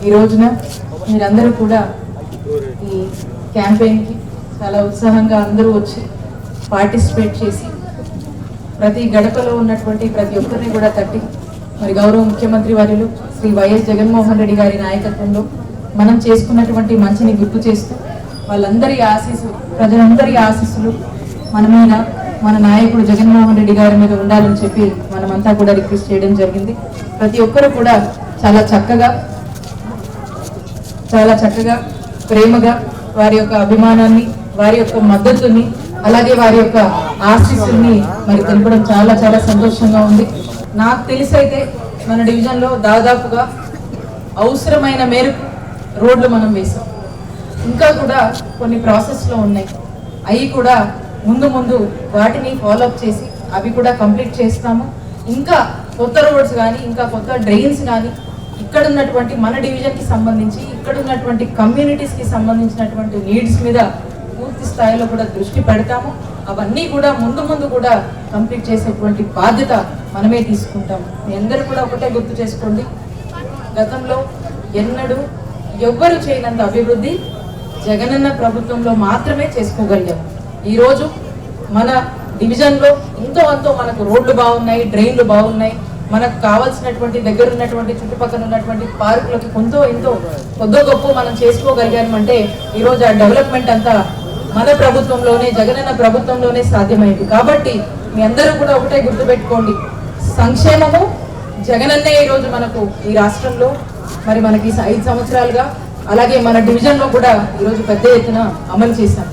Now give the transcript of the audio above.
ఈ రోజున మీరందరూ కూడా ఈ క్యాంపెయిన్కి చాలా ఉత్సాహంగా అందరూ వచ్చి పార్టిసిపేట్ చేసి ప్రతి గడపలో ఉన్నటువంటి ప్రతి ఒక్కరిని కూడా తట్టి మరి గౌరవ ముఖ్యమంత్రి వర్యులు శ్రీ వైఎస్ జగన్మోహన్ రెడ్డి గారి నాయకత్వంలో మనం చేసుకున్నటువంటి మంచిని గుర్తు చేస్తూ వాళ్ళందరి ప్రజలందరి ఆశీస్సులు మన మీద మన నాయకుడు జగన్మోహన్ రెడ్డి గారి మీద ఉండాలని చెప్పి మనమంతా కూడా రిక్వెస్ట్ చేయడం జరిగింది. ప్రతి ఒక్కరు కూడా చాలా చక్కగా ప్రేమగా వారి యొక్క అభిమానాన్ని, వారి యొక్క మద్దతుని, అలాగే వారి యొక్క ఆశీస్సుల్ని మరి తెలపడం చాలా సంతోషంగా ఉంది. నాకు తెలిసైతే మన డివిజన్లో దాదాపుగా అవసరమైన మేరకు రోడ్లు మనం వేసాం. ఇంకా కూడా కొన్ని ప్రాసెస్లో ఉన్నాయి. అవి కూడా ముందు వాటిని ఫాలోఅప్ చేసి అవి కూడా కంప్లీట్ చేస్తాము. ఇంకా కొత్త రోడ్స్ కానీ, ఇంకా కొత్త డ్రైన్స్ కానీ, ఇక్కడ ఉన్నటువంటి మన డివిజన్కి సంబంధించి ఇక్కడ ఉన్నటువంటి కమ్యూనిటీస్కి సంబంధించినటువంటి నీడ్స్ మీద పూర్తి స్థాయిలో కూడా దృష్టి పెడతాము. అవన్నీ కూడా ముందు కూడా కంప్లీట్ చేసేటువంటి బాధ్యత మనమే తీసుకుంటాము. మీ అందరూ కూడా ఒకటే గుర్తు చేసుకోండి, గతంలో ఎన్నడూ ఎవ్వరు చేయనంత అభివృద్ధి జగనన్న ప్రభుత్వంలో మాత్రమే చేసుకోగలిగాము. ఈరోజు మన డివిజన్లో అంతో మనకు రోడ్లు బాగున్నాయి, డ్రైన్లు బాగున్నాయి. మనకు కావాల్సినటువంటి దగ్గర ఉన్నటువంటి చుట్టుపక్కల ఉన్నటువంటి పార్కులకి కొద్దో గొప్ప మనం చేసుకోగలిగామంటే ఈరోజు ఆ డెవలప్మెంట్ అంతా మన ప్రభుత్వంలోనే, జగనన్న ప్రభుత్వంలోనే సాధ్యమైంది. కాబట్టి మీ అందరూ కూడా ఒకటే గుర్తుపెట్టుకోండి, సంక్షేమము జగనన్నే ఈరోజు మనకు ఈ రాష్ట్రంలో మరి మనకి 5 సంవత్సరాలుగా, అలాగే మన డివిజన్లో కూడా ఈరోజు పెద్ద ఎత్తున అమలు చేశాం.